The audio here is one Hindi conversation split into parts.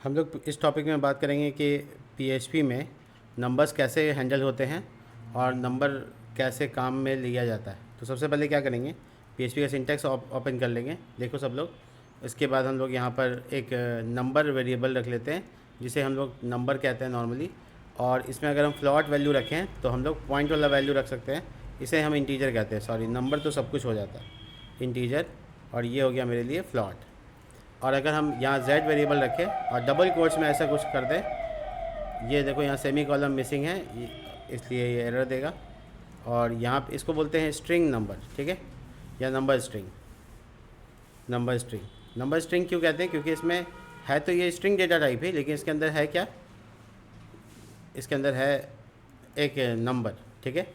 हम लोग इस टॉपिक में बात करेंगे कि पीएचपी में नंबर्स कैसे हैंडल होते हैं और नंबर कैसे काम में लिया जाता है। तो सबसे पहले क्या करेंगे, पीएचपी का सिंटैक्स ओपन कर लेंगे। देखो सब लोग, इसके बाद हम लोग यहाँ पर एक नंबर वेरिएबल रख लेते हैं जिसे हम लोग नंबर कहते हैं नॉर्मली। और इसमें अगर हम फ्लॉट वैल्यू रखें तो हम लोग पॉइंट वाला वैल्यू रख सकते हैं, इसे हम इंटीजर कहते हैं। सॉरी, नंबर तो सब कुछ हो जाता है, इंटीजर। और ये हो गया मेरे लिए फ्लॉट। और अगर हम यहाँ z वेरिएबल रखें और डबल कोट्स में ऐसा कुछ कर दें, ये देखो यहाँ सेमी कॉलम मिसिंग है, इसलिए ये एरर देगा। और यहाँ पे इसको बोलते हैं स्ट्रिंग नंबर, ठीक है, या नंबर स्ट्रिंग। नंबर स्ट्रिंग क्यों कहते हैं? क्योंकि इसमें है तो ये स्ट्रिंग डेटा टाइप है, लेकिन इसके अंदर है क्या, इसके अंदर है एक नंबर, ठीक है।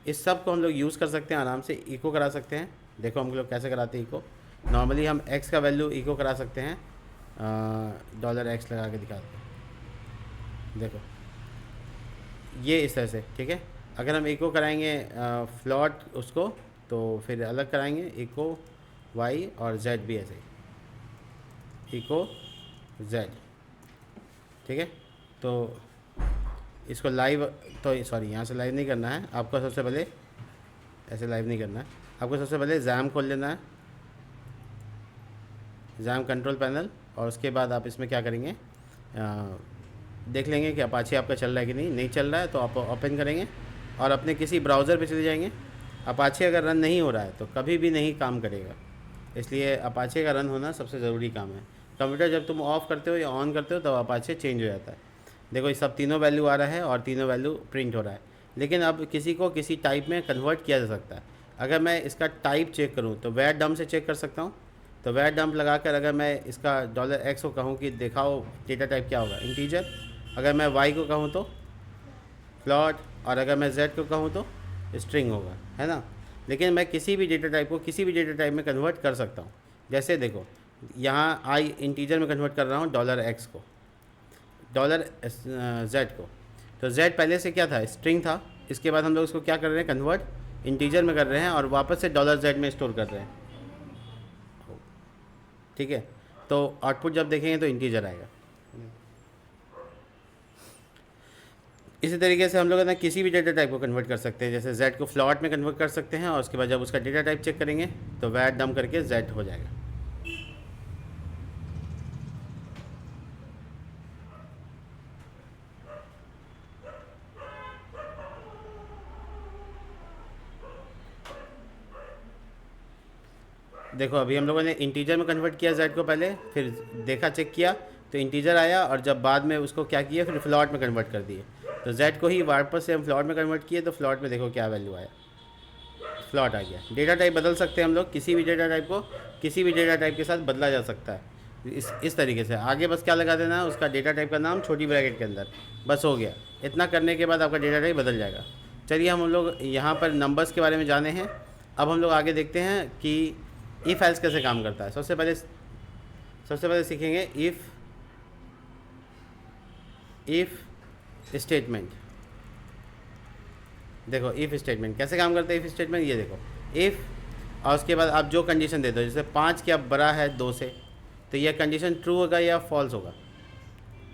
इस सब को हम लोग यूज़ कर सकते हैं, आराम से इको करा सकते हैं। देखो हम लोग कैसे कराते हैं इको। नॉर्मली हम x का वैल्यू इको करा सकते हैं, $x लगा के दिखाते हैं। देखो ये इस तरह से, ठीक है। अगर हम इको कराएंगे फ्लॉट उसको, तो फिर अलग कराएंगे इको y और z भी ऐसे ही, इको z, ठीक है। तो इसको लाइव, तो सॉरी यहाँ से लाइव नहीं करना है आपको, सबसे पहले ऐसे लाइव नहीं करना है आपको। सबसे पहले जैम खोल लेना है, जैम कंट्रोल पैनल। और उसके बाद आप इसमें क्या करेंगे, देख लेंगे कि अपाचे आपका चल रहा है कि नहीं चल रहा है, तो आप ओपन करेंगे और अपने किसी ब्राउज़र पे चले जाएंगे। अपाचे अगर रन नहीं हो रहा है तो कभी भी नहीं काम करेगा, इसलिए अपाचे का रन होना सबसे ज़रूरी काम है। कंप्यूटर जब तुम ऑफ़ करते हो या ऑन करते हो तब अपाचे चेंज हो जाता है। देखो ये सब तीनों वैल्यू आ रहा है और तीनों वैल्यू प्रिंट हो रहा है। लेकिन अब किसी को किसी टाइप में कन्वर्ट किया जा सकता है। अगर मैं इसका टाइप चेक करूँ तो वैर डम से चेक कर सकता हूँ। तो वैर डंप लगाकर अगर मैं इसका $x को कहूँ कि दिखाओ डेटा टाइप क्या होगा, इंटीजर। अगर मैं y को कहूँ तो फ्लॉट, और अगर मैं z को कहूँ तो स्ट्रिंग होगा, है ना। लेकिन मैं किसी भी डेटा टाइप को किसी भी डेटा टाइप में कन्वर्ट कर सकता हूँ। जैसे देखो यहाँ I इंटीजर में कन्वर्ट कर रहा हूँ $x को, $z को। तो z पहले से क्या था, स्ट्रिंग था। इसके बाद हम लोग उसको क्या कर रहे हैं, कन्वर्ट इंटीजर में कर रहे हैं और वापस से $z में स्टोर कर रहे हैं, ठीक है। तो आउटपुट जब देखेंगे तो इंटीजर आएगा। इसी तरीके से हम लोग ना किसी भी डेटा टाइप को कन्वर्ट कर सकते हैं। जैसे z को फ्लॉट में कन्वर्ट कर सकते हैं और उसके बाद जब उसका डेटा टाइप चेक करेंगे तो वैट डम करके z हो जाएगा। देखो अभी हम लोगों ने इंटीजर में कन्वर्ट किया z को पहले, फिर देखा चेक किया तो इंटीजर आया, और जब बाद में उसको क्या किया फिर फ्लॉट में कन्वर्ट कर दिए। तो z को ही वापस से हम फ्लॉट में कन्वर्ट किए तो फ्लॉट में देखो क्या वैल्यू आया, फ्लॉट आ गया। डेटा टाइप बदल सकते हैं हम लोग, किसी भी डेटा टाइप को किसी भी डेटा टाइप के साथ बदला जा सकता है इस तरीके से। आगे बस क्या लगा देना है, उसका डेटा टाइप का नाम छोटी ब्रैकेट के अंदर, बस हो गया। इतना करने के बाद आपका डेटा टाइप बदल जाएगा। चलिए हम लोग यहाँ पर नंबर्स के बारे में जाने हैं। अब हम लोग आगे देखते हैं कि इफ़ एल्स कैसे काम करता है। सबसे पहले सीखेंगे इफ़ स्टेटमेंट। देखो इफ़ स्टेटमेंट कैसे काम करता है। इफ़ स्टेटमेंट ये देखो, इफ़ और उसके बाद आप जो कंडीशन दे दो, जैसे 5 क्या बड़ा है 2 से, तो यह कंडीशन ट्रू होगा या फॉल्स होगा,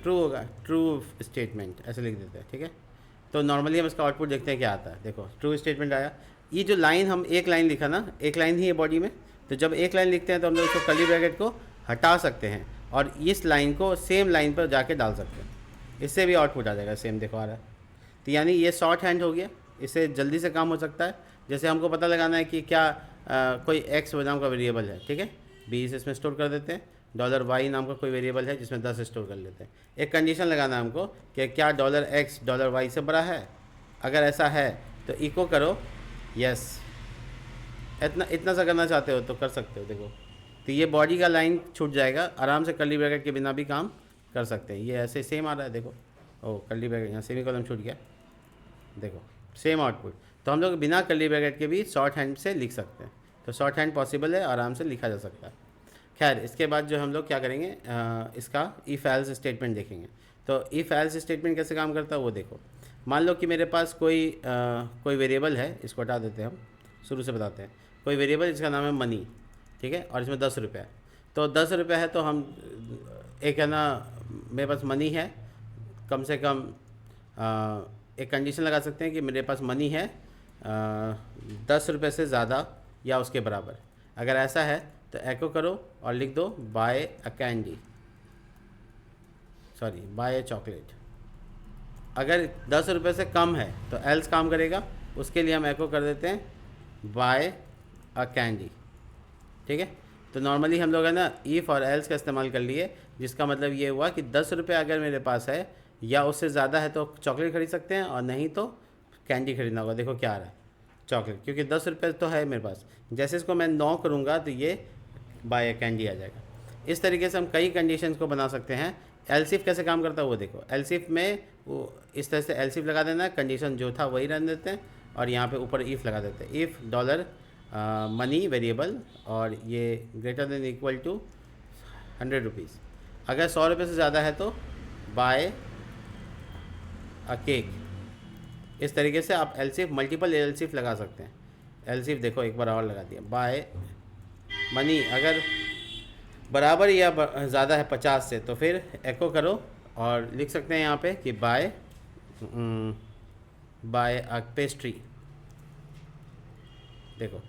ट्रू होगा, ट्रू स्टेटमेंट ऐसे लिख देते हैं, ठीक है। तो नॉर्मली हम इसका आउटपुट देखते हैं क्या आता है। देखो ट्रू स्टेटमेंट आया। ये जो लाइन हम एक लाइन लिखा ना, एक लाइन ही है बॉडी में, तो जब एक लाइन लिखते हैं तो हम लोग इसको कर्ली ब्रैकेट को हटा सकते हैं और इस लाइन को सेम लाइन पर जाके डाल सकते हैं, इससे भी आउटपुट आ जाएगा सेम। देखो आ रहा है, तो यानी ये शॉर्ट हैंड हो गया, इससे जल्दी से काम हो सकता है। जैसे हमको पता लगाना है कि क्या कोई x नाम का वेरिएबल है, ठीक है, 20 इसमें स्टोर कर देते हैं। $y नाम का कोई वेरिएबल है जिसमें 10 स्टोर कर लेते हैं। एक कंडीशन लगाना है हमको कि क्या $x $y से बड़ा है। अगर ऐसा है तो इको करो यस। इतना सा करना चाहते हो तो कर सकते हो। देखो तो ये बॉडी का लाइन छूट जाएगा, आराम से कर्ली ब्रैकेट के बिना भी काम कर सकते हैं। ये ऐसे सेम आ रहा है, देखो ओ कर्ली ब्रैकेट यहाँ सेमी कॉलम छूट गया, देखो सेम आउटपुट। तो हम लोग बिना कर्ली ब्रैकेट के भी शॉर्ट हैंड से लिख सकते हैं। तो शॉर्ट हैंड पॉसिबल है, आराम से लिखा जा सकता है। खैर इसके बाद जो हम लोग क्या करेंगे, इसका इफ़ एल्स स्टेटमेंट देखेंगे। तो इफ़ एल्स स्टेटमेंट कैसे काम करता है वो देखो। मान लो कि मेरे पास कोई वेरिएबल है, इसको हटा देते हैं, हम शुरू से बताते हैं। कोई वेरिएबल जिसका नाम है मनी, ठीक है, और इसमें 10 रुपये है। तो 10 रुपये है तो हम एक है ना मेरे पास मनी है, कम से कम एक कंडीशन लगा सकते हैं कि मेरे पास मनी है 10 रुपये से ज़्यादा या उसके बराबर। अगर ऐसा है तो एको करो और लिख दो buy a candy, sorry buy a chocolate. अगर 10 रुपये से कम है तो एल्स काम करेगा, उसके लिए हम एको कर देते हैं बाय अ कैंडी। ठीक है, तो नॉर्मली हम लोग है ना इफ़ और एल्स का इस्तेमाल कर लिए, जिसका मतलब ये हुआ कि 10 रुपये अगर मेरे पास है या उससे ज़्यादा है तो चॉकलेट खरीद सकते हैं, और नहीं तो कैंडी खरीदना होगा। देखो क्या आ रहा है, चॉकलेट, क्योंकि 10 रुपये तो है मेरे पास। जैसे इसको मैं 9 करूँगा तो ये बाय कैंडी आ जाएगा। इस तरीके से हम कई कंडीशंस को बना सकते हैं। एलसिफ कैसे काम करता है वो देखो। एलसिफ में वो इस तरह से एलसिफ लगा देना है, कंडीशन जो था वही रहने देते हैं, और यहाँ पे ऊपर इफ़ लगा देते हैं। इफ़ डॉलर मनी वेरिएबल और ये greater than equal to 100 rupees. अगर 100 रुपये से ज़्यादा है तो बाय अ केक। इस तरीके से आप एलसिफ मल्टीपल एलसिफ लगा सकते हैं। एलसिफ देखो एक बार और लगा दिया, बाय मनी अगर बराबर या ज़्यादा है 50 से तो फिर एको करो और लिख सकते हैं यहाँ पे कि बाय अ पेस्ट्री। देखो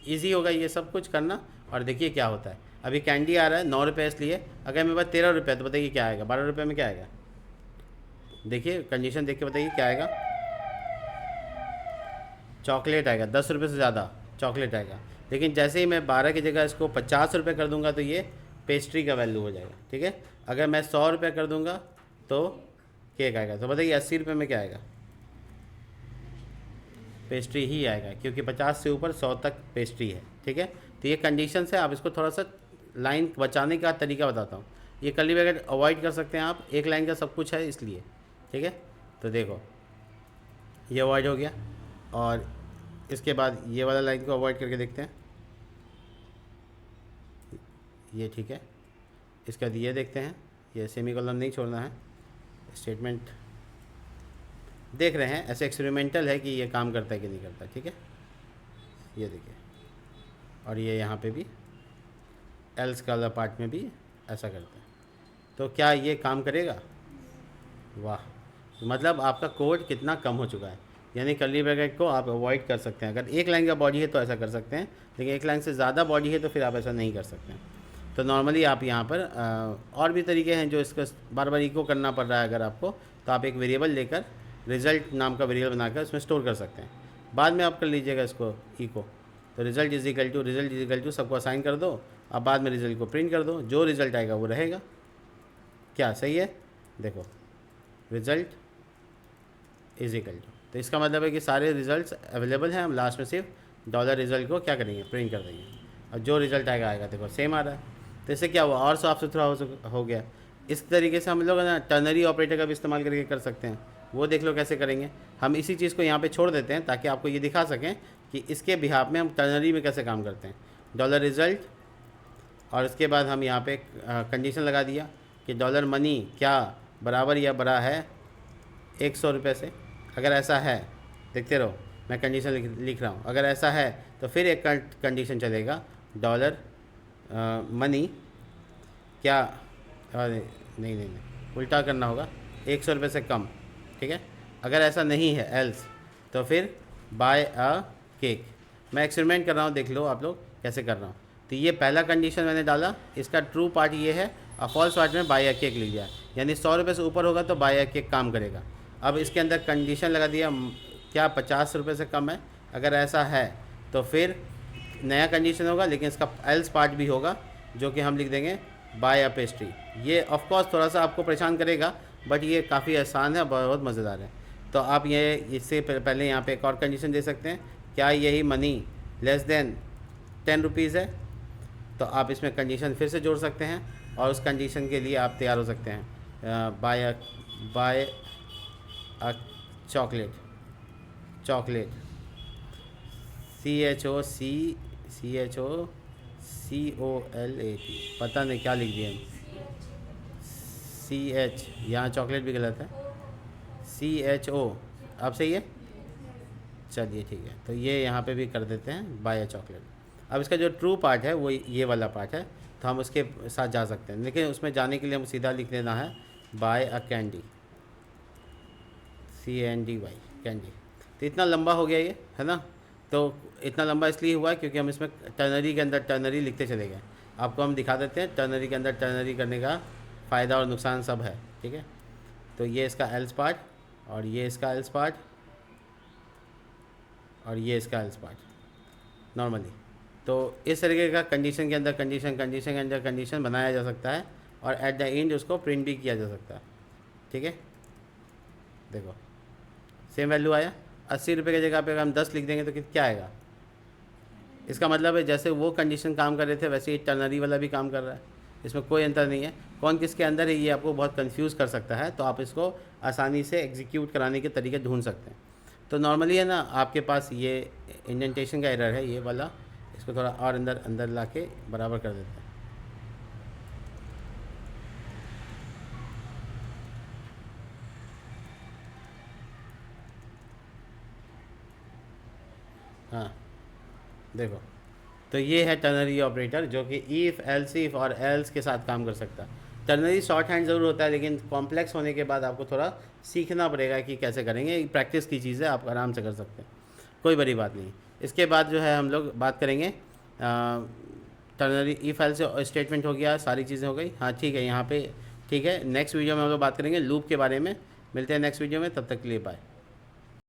इजी होगा ये सब कुछ करना। और देखिए क्या होता है, अभी कैंडी आ रहा है 9 रुपये इसलिए, अगर मेरे पास 13 रुपये तो बताइए क्या आएगा, 12 रुपये में क्या आएगा। देखिए कंडीशन देख के बताइए क्या आएगा, चॉकलेट आएगा। 10 रुपये से ज़्यादा चॉकलेट आएगा। लेकिन जैसे ही मैं 12 की जगह इसको 50 रुपये कर दूंगा तो ये पेस्ट्री का वैल्यू हो जाएगा। ठीक है, अगर मैं 100 रुपये कर दूंगा तो केक आएगा। तो बताइए 80 रुपये में क्या आएगा, पेस्ट्री ही आएगा, क्योंकि 50 से ऊपर 100 तक पेस्ट्री है। ठीक है, तो ये कंडीशन है। आप इसको थोड़ा सा लाइन बचाने का तरीका बताता हूँ। ये कर्ली ब्रैकेट अवॉइड कर सकते हैं आप, एक लाइन का सब कुछ है इसलिए। ठीक है, तो देखो ये अवॉइड हो गया, और इसके बाद ये वाला लाइन को अवॉइड करके देखते हैं, ये ठीक है। इसके बाद ये देखते हैं, ये सेमीकोलन नहीं छोड़ना है, स्टेटमेंट देख रहे हैं, ऐसे एक्सपेरिमेंटल है कि ये काम करता है कि नहीं करता। ठीक है, ये देखिए, और ये यहाँ पे भी एल्स का पार्ट में भी ऐसा करते हैं। तो क्या ये काम करेगा? वाह, मतलब आपका कोड कितना कम हो चुका है। यानी कर्ली ब्रैकेट को आप अवॉइड कर सकते हैं। अगर एक लाइन का बॉडी है तो ऐसा कर सकते हैं, लेकिन एक लाइन से ज़्यादा बॉडी है तो फिर आप ऐसा नहीं कर सकते हैं। तो नॉर्मली आप यहाँ पर और भी तरीके हैं जो इसको बार बार इको करना पड़ रहा है अगर आपको, तो आप एक वेरिएबल लेकर रिज़ल्ट नाम का वेरिएबल बनाकर उसमें स्टोर कर सकते हैं। बाद में आप कर लीजिएगा इसको इको, तो रिज़ल्ट इज इक्वल टू सबको असाइन कर दो। अब बाद में रिज़ल्ट को प्रिंट कर दो, जो रिज़ल्ट आएगा वो रहेगा। क्या सही है? देखो रिज़ल्ट इज इक्वल टू, तो इसका मतलब है कि सारे रिज़ल्ट्स अवेलेबल हैं। हम लास्ट में सिर्फ डॉलर रिज़ल्ट को क्या करेंगे, प्रिंट कर देंगे, और जो रिज़ल्ट आएगा देखो सेम आ रहा है। तो इससे क्या हुआ, और साफ सुथरा हो गया। इस तरीके से हम लोग ना टर्नरी ऑपरेटर का भी इस्तेमाल करके कर सकते हैं। वो देख लो कैसे करेंगे। हम इसी चीज़ को यहाँ पे छोड़ देते हैं ताकि आपको ये दिखा सकें कि इसके बिहाफ में हम टर्नरी में कैसे काम करते हैं। डॉलर रिज़ल्ट, और उसके बाद हम यहाँ पे कंडीशन लगा दिया कि डॉलर मनी क्या बराबर या बड़ा है 100 रुपये से। अगर ऐसा है, देखते रहो मैं कंडीशन लिख रहा हूँ, अगर ऐसा है तो फिर एक कंडीशन चलेगा, डॉलर मनी क्या, नहीं उल्टा करना होगा, 100 रुपये से कम। ठीक है, अगर ऐसा नहीं है एल्स तो फिर बाय अ केक। मैं एक्सपेरिमेंट कर रहा हूँ, देख लो आप लोग कैसे कर रहा हूँ। तो ये पहला कंडीशन मैंने डाला, इसका ट्रू पार्ट ये है, और फॉल्स पार्ट में बाय अ केक लिख दिया। यानी 100 रुपये से ऊपर होगा तो बाय अ केक काम करेगा। अब इसके अंदर कंडीशन लगा दिया, क्या 50 रुपये से कम है। अगर ऐसा है तो फिर नया कंडीशन होगा, लेकिन इसका एल्स पार्ट भी होगा, जो कि हम लिख देंगे बाय अ पेस्ट्री। ये ऑफ कोर्स थोड़ा सा आपको परेशान करेगा, बट ये काफ़ी आसान है, बहुत मज़ेदार है। तो आप ये इससे पहले यहाँ पे एक और कंडीशन दे सकते हैं, क्या यही मनी लेस देन 10 रुपीज़ है। तो आप इसमें कंडीशन फिर से जोड़ सकते हैं, और उस कंडीशन के लिए आप तैयार हो सकते हैं। बाय अ चॉकलेट CHOCOLAT, पता नहीं क्या लिख दिया CH, यहाँ चॉकलेट भी गलत है, CHO। अब सही है, चलिए ठीक है। तो ये यहाँ पे भी कर देते हैं बाय अ चॉकलेट। अब इसका जो ट्रू पार्ट है वो ये वाला पार्ट है, तो हम उसके साथ जा सकते हैं, लेकिन उसमें जाने के लिए हम सीधा लिख देना है buy a candy, CANDY, candy. तो इतना लंबा हो गया ये, है ना। तो इतना लंबा इसलिए हुआ क्योंकि हम इसमें टर्नरी के अंदर टर्नरी लिखते चले गए। आपको हम दिखा देते हैं टर्नरी के अंदर टर्नरी करने का फ़ायदा और नुकसान सब है, ठीक है। तो ये इसका एल्स पार्ट, और ये इसका एल्स पार्ट, और ये इसका एल्स पार्ट नॉर्मली। तो इस तरीके का कंडीशन के अंदर कंडीशन के अंदर कंडीशन बनाया जा सकता है, और एट द एंड उसको प्रिंट भी किया जा सकता है, ठीक है। देखो सेम वैल्यू आया। 80 रुपये की जगह पे अगर हम 10 लिख देंगे तो क्या आएगा। इसका मतलब है जैसे वो कंडीशन काम कर रहे थे वैसे ही टर्नरी वाला भी काम कर रहा है, इसमें कोई अंतर नहीं है। कौन किसके अंदर है ये आपको बहुत कंफ्यूज कर सकता है, तो आप इसको आसानी से एग्जीक्यूट कराने के तरीके ढूंढ सकते हैं। तो नॉर्मली है ना आपके पास ये इंडेंटेशन का एरर है ये वाला, इसको थोड़ा और अंदर अंदर ला के बराबर कर देते हैं। हाँ देखो, तो ये है टर्नरी ऑपरेटर जो कि इफ़, एल्स इफ और एल्स के साथ काम कर सकता है। टर्नरी शॉर्ट हैंड ज़रूर होता है, लेकिन कॉम्प्लेक्स होने के बाद आपको थोड़ा सीखना पड़ेगा कि कैसे करेंगे। प्रैक्टिस की चीज़ है, आप आराम से कर सकते हैं, कोई बड़ी बात नहीं। इसके बाद जो है हम लोग बात करेंगे टर्नरी इफ़ एल्स स्टेटमेंट हो गया, सारी चीज़ें हो गई। हाँ ठीक है यहाँ पे, ठीक है। नेक्स्ट वीडियो में हम लोग बात करेंगे लूप के बारे में। मिलते हैं नेक्स्ट वीडियो में, तब तक के लिए बाय।